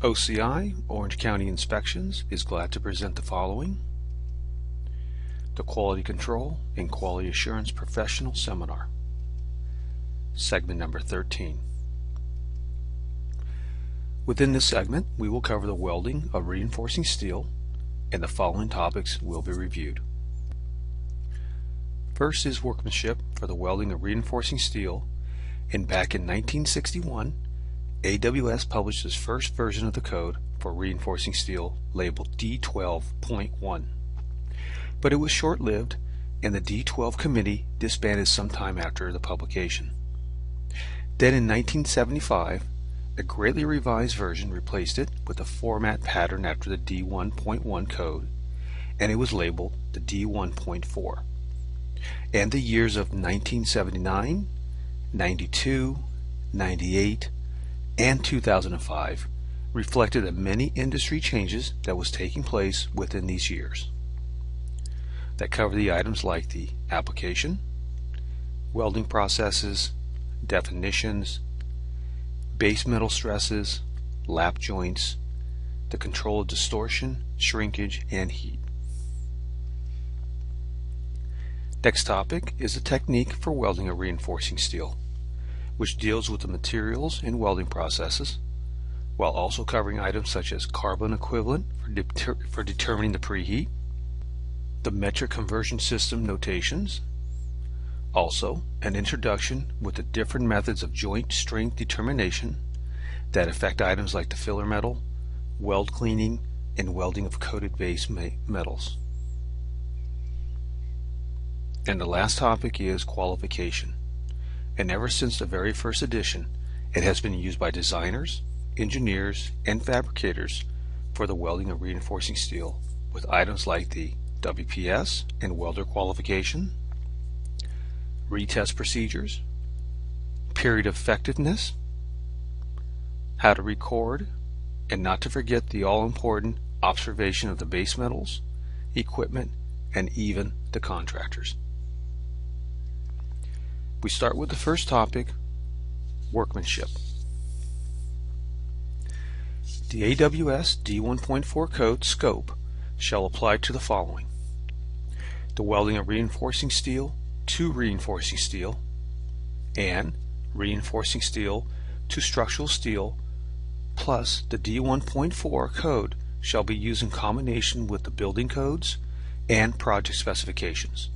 OCI, Orange County Inspections, is glad to present the following: the Quality Control and Quality Assurance Professional Seminar, segment number 13. Within this segment, we will cover the welding of reinforcing steel, and the following topics will be reviewed. First is workmanship for the welding of reinforcing steel, and back in 1961, AWS published its first version of the code for reinforcing steel labeled D12.1. But it was short-lived, and the D12 committee disbanded sometime after the publication. Then in 1975, a greatly revised version replaced it with a format pattern after the D1.1 code, and it was labeled the D1.4. And the years of 1979, 92, 98, and 2005 reflected the many industry changes that was taking place within these years that cover the items like the application, welding processes, definitions, base metal stresses, lap joints, the control of distortion, shrinkage, and heat. Next topic is the technique for welding a reinforcing steel, which deals with the materials and welding processes, while also covering items such as carbon equivalent for determining the preheat, the metric conversion system notations, also an introduction with the different methods of joint strength determination that affect items like the filler metal, weld cleaning, and welding of coated base metals. And the last topic is qualification. And ever since the very first edition, it has been used by designers, engineers, and fabricators for the welding of reinforcing steel with items like the WPS and welder qualification, retest procedures, period of effectiveness, how to record, and not to forget the all-important observation of the base metals, equipment, and even the contractors. We start with the first topic, workmanship. The AWS D1.4 code scope shall apply to the following: the welding of reinforcing steel to reinforcing steel, and reinforcing steel to structural steel, plus the D1.4 code shall be used in combination with the building codes and project specifications.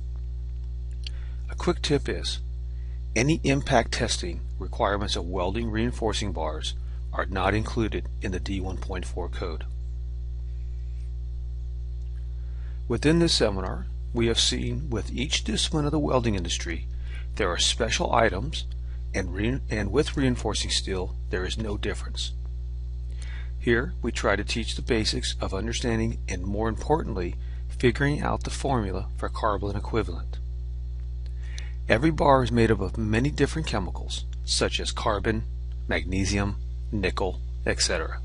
A quick tip is, any impact testing requirements of welding reinforcing bars are not included in the D1.4 code. Within this seminar, we have seen with each discipline of the welding industry, there are special items, and with reinforcing steel, there is no difference. Here, we try to teach the basics of understanding and, more importantly, figuring out the formula for carbon equivalent. Every bar is made up of many different chemicals, such as carbon, magnesium, nickel, etc.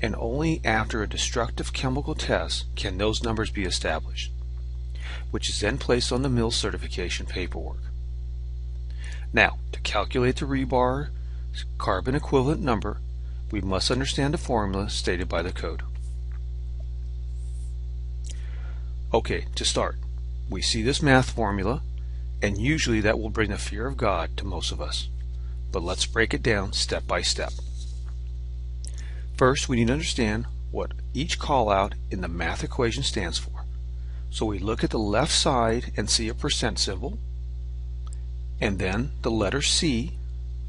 And only after a destructive chemical test can those numbers be established, which is then placed on the mill certification paperwork. Now, to calculate the rebar carbon equivalent number, we must understand the formula stated by the code. Okay, to start, we see this math formula, and usually that will bring the fear of God to most of us. But let's break it down step by step. First, we need to understand what each call-out in the math equation stands for. So we look at the left side and see a percent symbol, and then the letter C,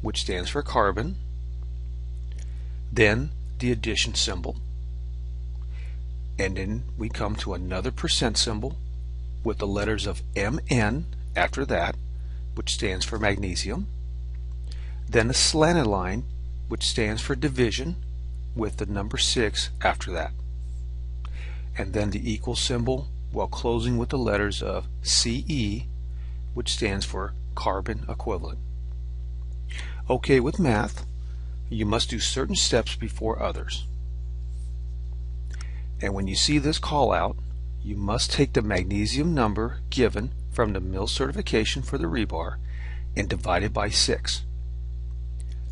which stands for carbon, then the addition symbol, and then we come to another percent symbol with the letters of Mn after that, which stands for magnesium, then a slanted line, which stands for division, with the number 6 after that, and then the equal symbol while closing with the letters of Ce, which stands for carbon equivalent. Okay, with math, you must do certain steps before others. And when you see this call out, you must take the magnesium number given from the mill certification for the rebar and divide it by 6.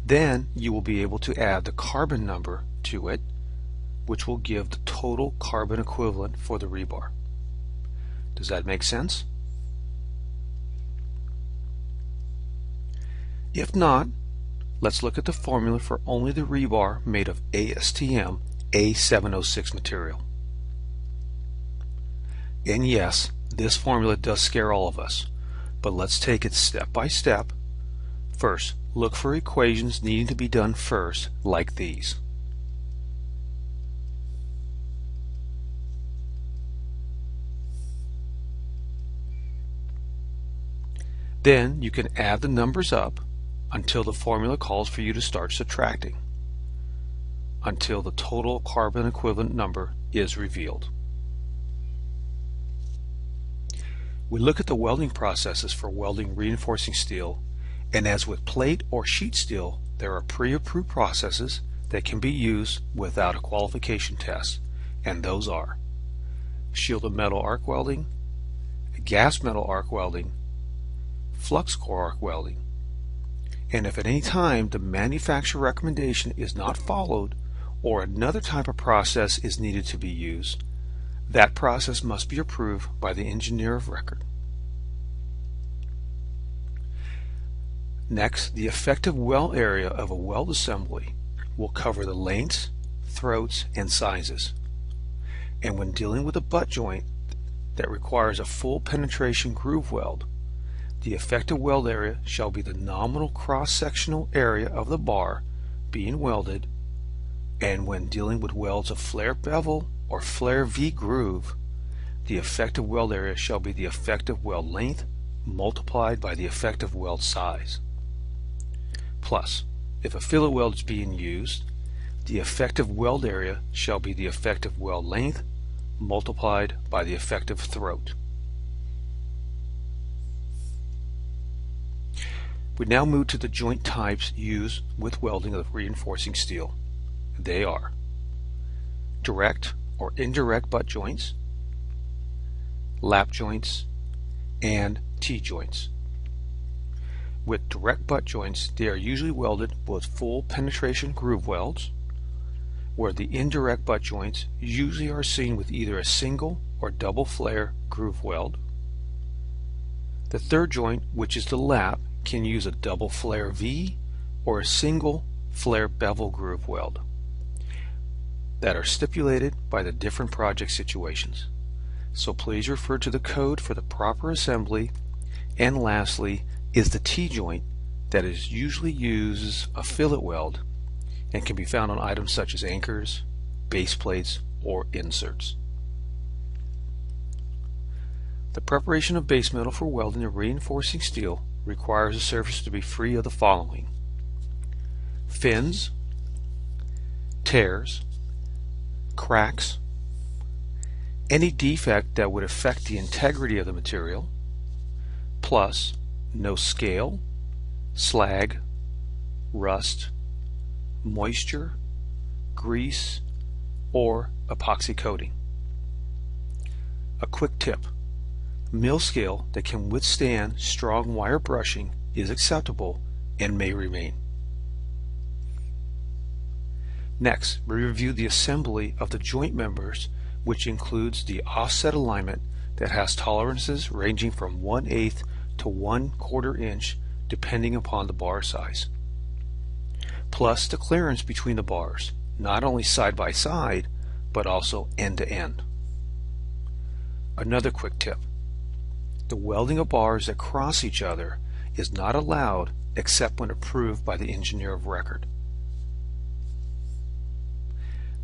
Then you will be able to add the carbon number to it which will give the total carbon equivalent for the rebar. Does that make sense? If not, let's look at the formula for only the rebar made of ASTM A706 material. And yes, this formula does scare all of us, but let's take it step by step. First, look for equations needing to be done first, like these. Then you can add the numbers up until the formula calls for you to start subtracting, until the total carbon equivalent number is revealed. We look at the welding processes for welding reinforcing steel, and as with plate or sheet steel, there are pre-approved processes that can be used without a qualification test, and those are shielded metal arc welding, gas metal arc welding, flux core arc welding. And if at any time the manufacturer recommendation is not followed or another type of process is needed to be used, that process must be approved by the engineer of record. Next, the effective weld area of a weld assembly will cover the lengths, throats, and sizes. And when dealing with a butt joint that requires a full penetration groove weld, the effective weld area shall be the nominal cross-sectional area of the bar being welded, and when dealing with welds of flare bevel or flare V groove, the effective weld area shall be the effective weld length multiplied by the effective weld size. Plus, if a fillet weld is being used, the effective weld area shall be the effective weld length multiplied by the effective throat. We now move to the joint types used with welding of reinforcing steel. They are direct or indirect butt joints, lap joints, and T-joints. With direct butt joints, they are usually welded with full penetration groove welds, where the indirect butt joints usually are seen with either a single or double flare groove weld. The third joint, which is the lap, can use a double flare V or a single flare bevel groove weld that are stipulated by the different project situations. So please refer to the code for the proper assembly. And lastly is the T-joint that is usually uses a fillet weld and can be found on items such as anchors, base plates, or inserts. The preparation of base metal for welding and reinforcing steel requires the surface to be free of the following: fins, tears, cracks, any defect that would affect the integrity of the material, plus no scale, slag, rust, moisture, grease, or epoxy coating. A quick tip: mill scale that can withstand strong wire brushing is acceptable and may remain. Next, we review the assembly of the joint members, which includes the offset alignment that has tolerances ranging from 1/8 to 1/4 inch depending upon the bar size, plus the clearance between the bars, not only side by side but also end to end. Another quick tip: the welding of bars that cross each other is not allowed except when approved by the engineer of record.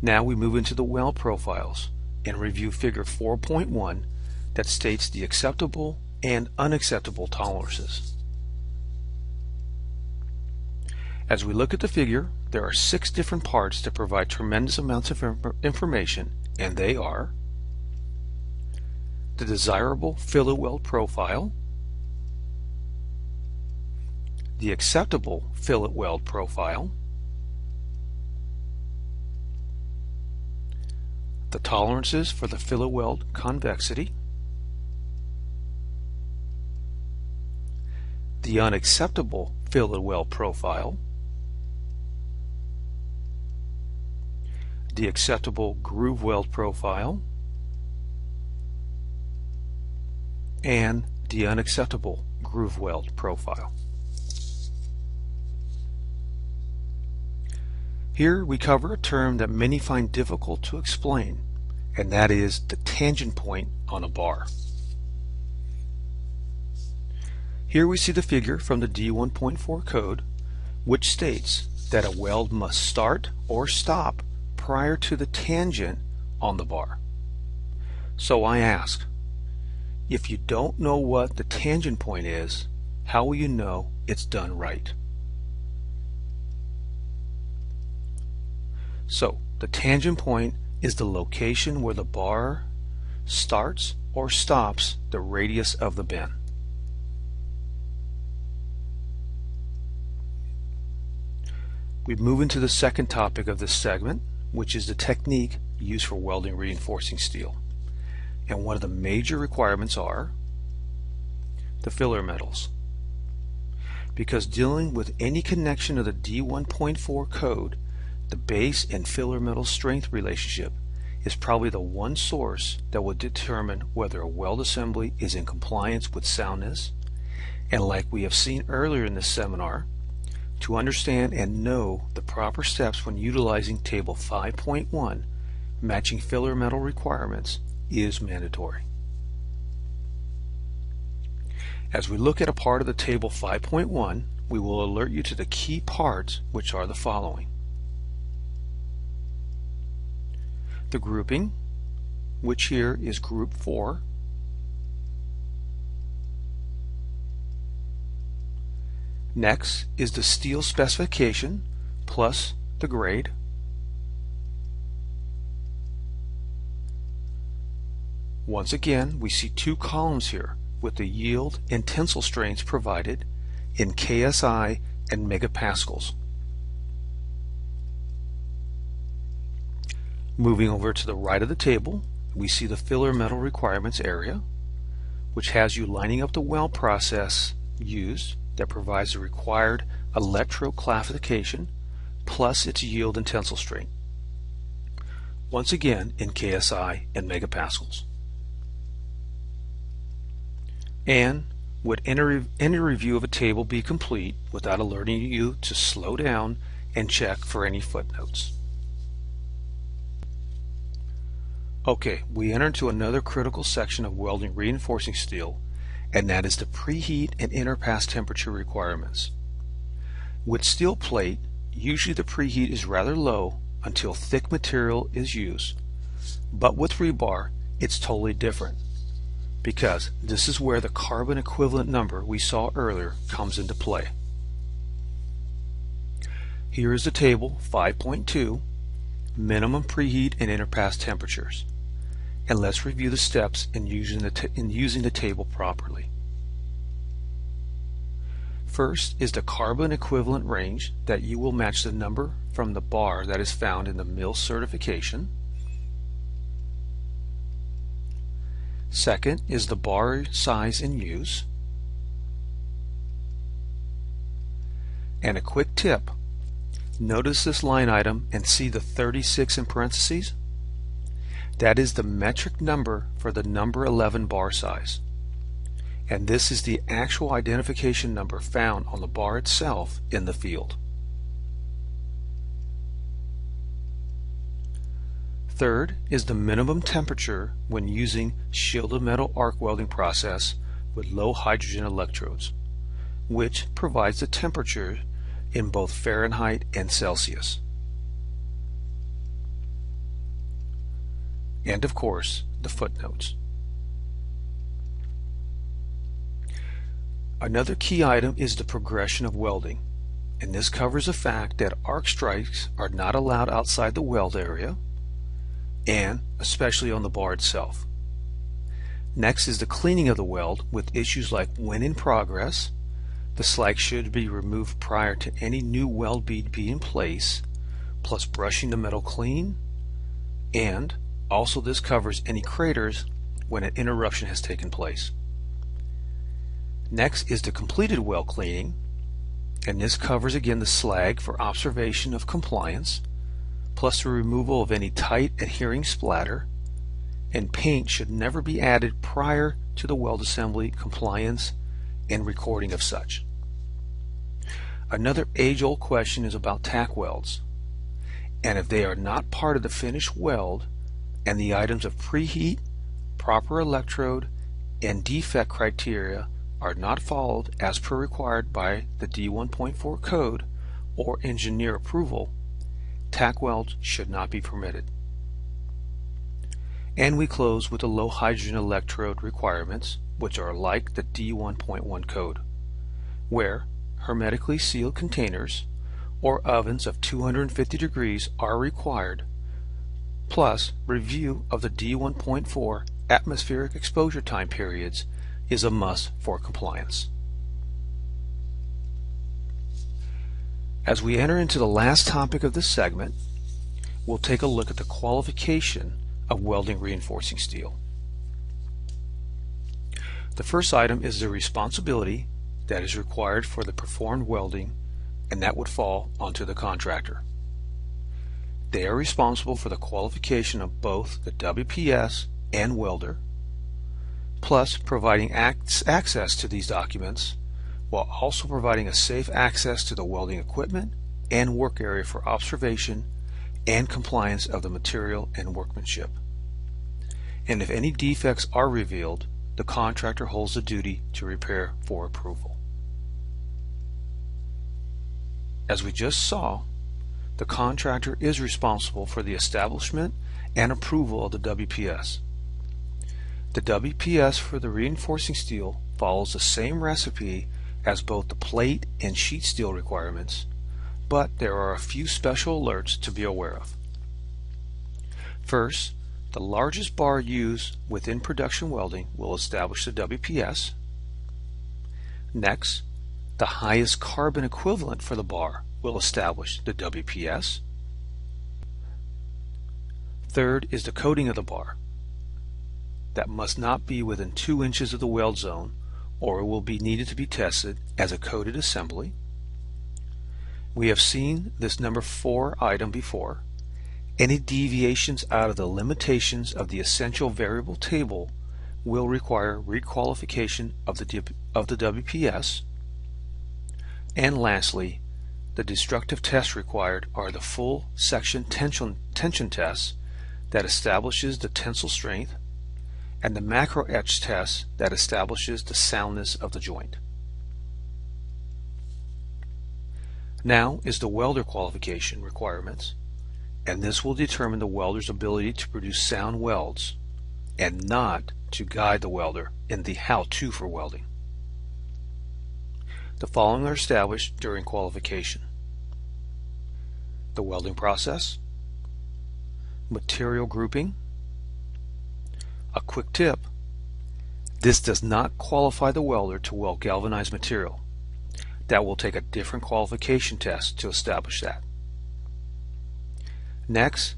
Now we move into the weld profiles and review figure 4.1 that states the acceptable and unacceptable tolerances. As we look at the figure, there are 6 different parts that provide tremendous amounts of information, and they are the desirable fillet weld profile, the acceptable fillet weld profile, the tolerances for the fillet weld convexity, the unacceptable fillet weld profile, the acceptable groove weld profile, and the unacceptable groove weld profile. Here we cover a term that many find difficult to explain, and that is the tangent point on a bar. Here we see the figure from the D1.4 code, which states that a weld must start or stop prior to the tangent on the bar. So I ask, if you don't know what the tangent point is, how will you know it's done right? So the tangent point is the location where the bar starts or stops the radius of the bend. We move into the second topic of this segment, which is the technique used for welding reinforcing steel. And one of the major requirements are the filler metals. Because dealing with any connection of the D1.4 code, the base and filler metal strength relationship is probably the one source that will determine whether a weld assembly is in compliance with soundness. And like we have seen earlier in this seminar, to understand and know the proper steps when utilizing Table 5.1, matching filler metal requirements is mandatory. As we look at a part of the Table 5.1, we will alert you to the key parts, which are the following. The grouping, which here is Group 4. Next is the steel specification plus the grade. Once again, we see two columns here with the yield and tensile strengths provided in KSI and megapascals. Moving over to the right of the table, we see the filler metal requirements area, which has you lining up the weld process used that provides the required electrode classification plus its yield and tensile strength. Once again in KSI and megapascals. And would any review of a table be complete without alerting you to slow down and check for any footnotes? Okay, we enter into another critical section of welding reinforcing steel, and that is the preheat and interpass temperature requirements. With steel plate, usually the preheat is rather low until thick material is used, but with rebar it's totally different, because this is where the carbon equivalent number we saw earlier comes into play. Here is the table 5.2, minimum preheat and interpass temperatures. And let's review the steps in using the table properly. First is the carbon equivalent range that you will match the number from the bar that is found in the mill certification. Second is the bar size in use. And a quick tip, notice this line item and see the 36 in parentheses? That is the metric number for the number 11 bar size. And this is the actual identification number found on the bar itself in the field. Third is the minimum temperature when using shielded metal arc welding process with low hydrogen electrodes, which provides the temperature in both Fahrenheit and Celsius. And of course, the footnotes. Another key item is the progression of welding, and this covers the fact that arc strikes are not allowed outside the weld area, and especially on the bar itself. Next is the cleaning of the weld with issues like when in progress, the slag should be removed prior to any new weld bead being in place, plus brushing the metal clean, and also this covers any craters when an interruption has taken place. Next is the completed weld cleaning, and this covers again the slag for observation of compliance, plus the removal of any tight adhering splatter, and paint should never be added prior to the weld assembly compliance and recording of such. Another age-old question is about tack welds, and if they are not part of the finished weld and the items of preheat, proper electrode, and defect criteria are not followed as per required by the D1.4 code or engineer approval, tack welds should not be permitted. And we close with the low hydrogen electrode requirements, which are like the D1.1 code, where hermetically sealed containers or ovens of 250 degrees are required, plus review of the D1.4 atmospheric exposure time periods is a must for compliance. As we enter into the last topic of this segment, we'll take a look at the qualification of welding reinforcing steel. The first item is the responsibility that is required for the performed welding, and that would fall onto the contractor. They are responsible for the qualification of both the WPS and welder, plus providing access to these documents, while also providing a safe access to the welding equipment and work area for observation and compliance of the material and workmanship. And if any defects are revealed, the contractor holds the duty to repair for approval. As we just saw, the contractor is responsible for the establishment and approval of the WPS. The WPS for the reinforcing steel follows the same recipe as both the plate and sheet steel requirements, but there are a few special alerts to be aware of. First, the largest bar used within production welding will establish the WPS. Next, the highest carbon equivalent for the bar will establish the WPS. Third is the coating of the bar. That must not be within 2 inches of the weld zone, or it will be needed to be tested as a coated assembly. We have seen this number 4 item before. Any deviations out of the limitations of the essential variable table will require requalification of the WPS. And lastly, the destructive tests required are the full section tension test that establishes the tensile strength, and the macro etch test that establishes the soundness of the joint. Now is the welder qualification requirements, and this will determine the welder's ability to produce sound welds and not to guide the welder in the how-to for welding. The following are established during qualification: the welding process, material grouping. A quick tip: this does not qualify the welder to weld galvanized material. That will take a different qualification test to establish that. Next,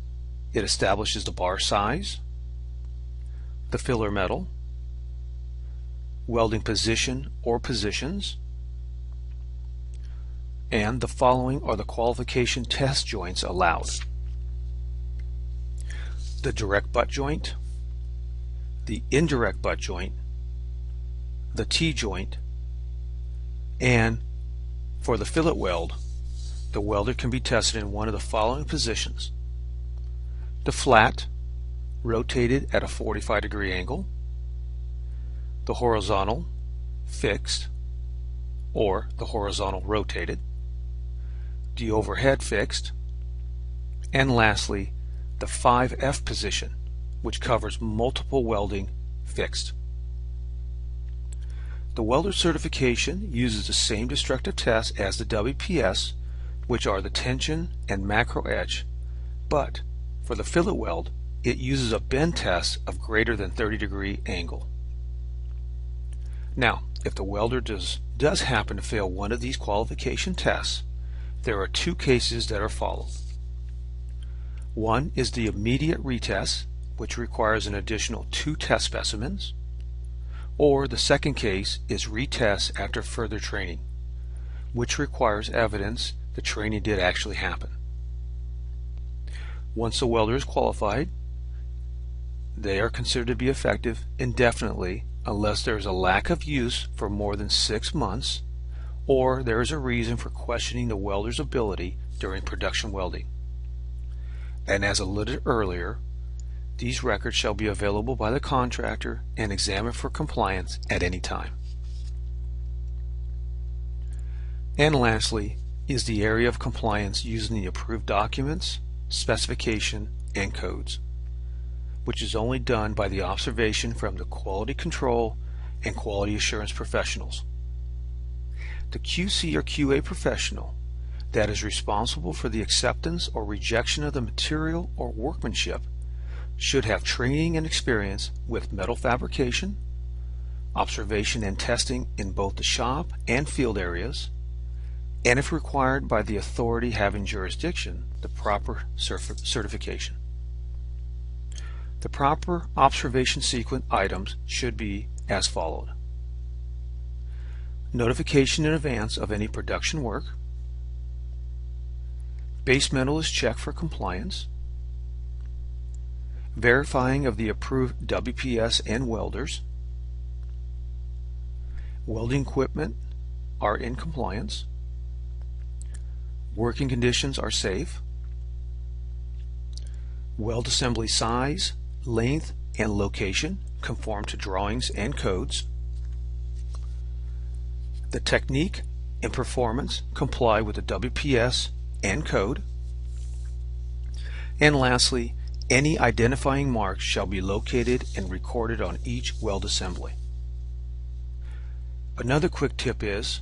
it establishes the bar size, the filler metal, welding position or positions, and the following are the qualification test joints allowed: the direct butt joint, the indirect butt joint, the T-joint, and for the fillet weld, the welder can be tested in one of the following positions: the flat, rotated at a 45-degree angle, the horizontal, fixed, or the horizontal rotated, the overhead fixed, and lastly, the 5F position, which covers multiple welding fixed. The welder certification uses the same destructive tests as the WPS, which are the tension and macro etch, but for the fillet weld, it uses a bend test of greater than 30-degree angle. Now, if the welder does happen to fail one of these qualification tests, there are 2 cases that are followed. One is the immediate retest, which requires an additional 2 test specimens, or the second case is retest after further training, which requires evidence the training did actually happen. Once a welder is qualified, they are considered to be effective indefinitely unless there is a lack of use for more than 6 months or there is a reason for questioning the welder's ability during production welding. And as alluded earlier, these records shall be available by the contractor and examined for compliance at any time. And lastly is the area of compliance using the approved documents, specification, and codes, which is only done by the observation from the quality control and quality assurance professionals. The QC or QA professional that is responsible for the acceptance or rejection of the material or workmanship should have training and experience with metal fabrication, observation and testing in both the shop and field areas, and if required by the authority having jurisdiction, the proper certification. The proper observation sequence items should be as followed. Notification in advance of any production work. Base metal is checked for compliance. Verifying of the approved WPS and welders. Welding equipment are in compliance. Working conditions are safe. Weld assembly size, length, and location conform to drawings and codes. The technique and performance comply with the WPS and code. And lastly, any identifying marks shall be located and recorded on each weld assembly. Another quick tip is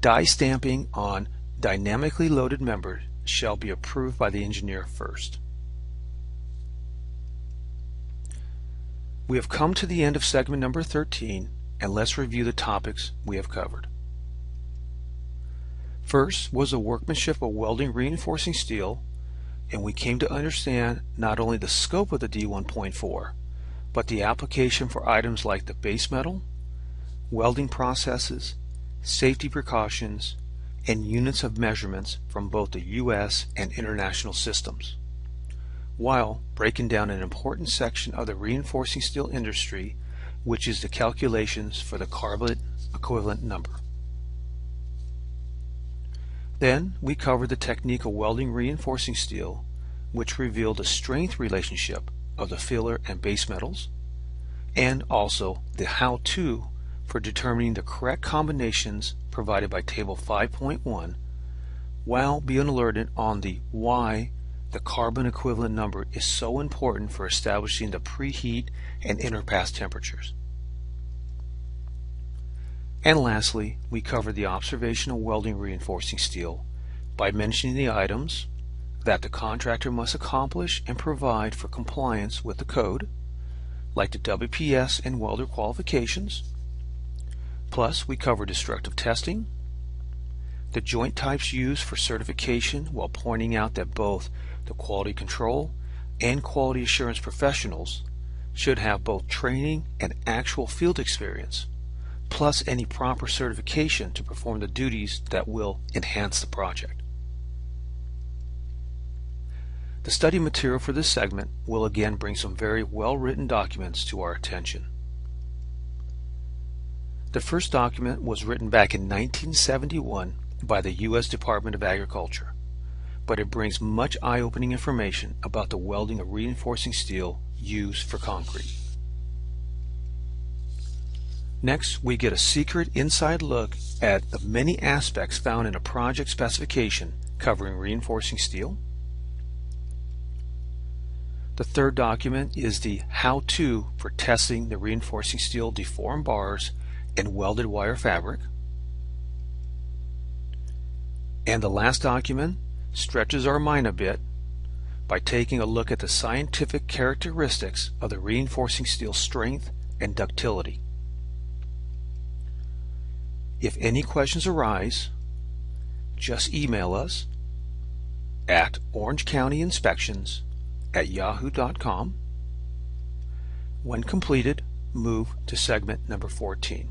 die stamping on dynamically loaded members shall be approved by the engineer first. We have come to the end of segment number 13, and let's review the topics we have covered. First was the workmanship of welding reinforcing steel, and we came to understand not only the scope of the D1.4, but the application for items like the base metal, welding processes, safety precautions, and units of measurements from both the U.S. and international systems, while breaking down an important section of the reinforcing steel industry, which is the calculations for the carbon equivalent number. Then we covered the technique of welding reinforcing steel, which revealed the strength relationship of the filler and base metals, and also the how-to for determining the correct combinations provided by Table 5.1, while being alerted on the why the carbon equivalent number is so important for establishing the preheat and interpass temperatures. And lastly, we covered the observation of welding reinforcing steel by mentioning the items that the contractor must accomplish and provide for compliance with the code, like the WPS and welder qualifications. Plus, we covered destructive testing, the joint types used for certification, while pointing out that both the quality control and quality assurance professionals should have both training and actual field experience, plus any proper certification to perform the duties that will enhance the project. The study material for this segment will again bring some very well-written documents to our attention. The first document was written back in 1971 by the U.S. Department of Agriculture, but it brings much eye-opening information about the welding of reinforcing steel used for concrete. Next, we get a secret inside look at the many aspects found in a project specification covering reinforcing steel. The third document is the how-to for testing the reinforcing steel deformed bars and welded wire fabric. And the last document stretches our mind a bit by taking a look at the scientific characteristics of the reinforcing steel strength and ductility. If any questions arise, just email us at orangecountyyinspections@yahoo.com. When completed, move to segment number 14.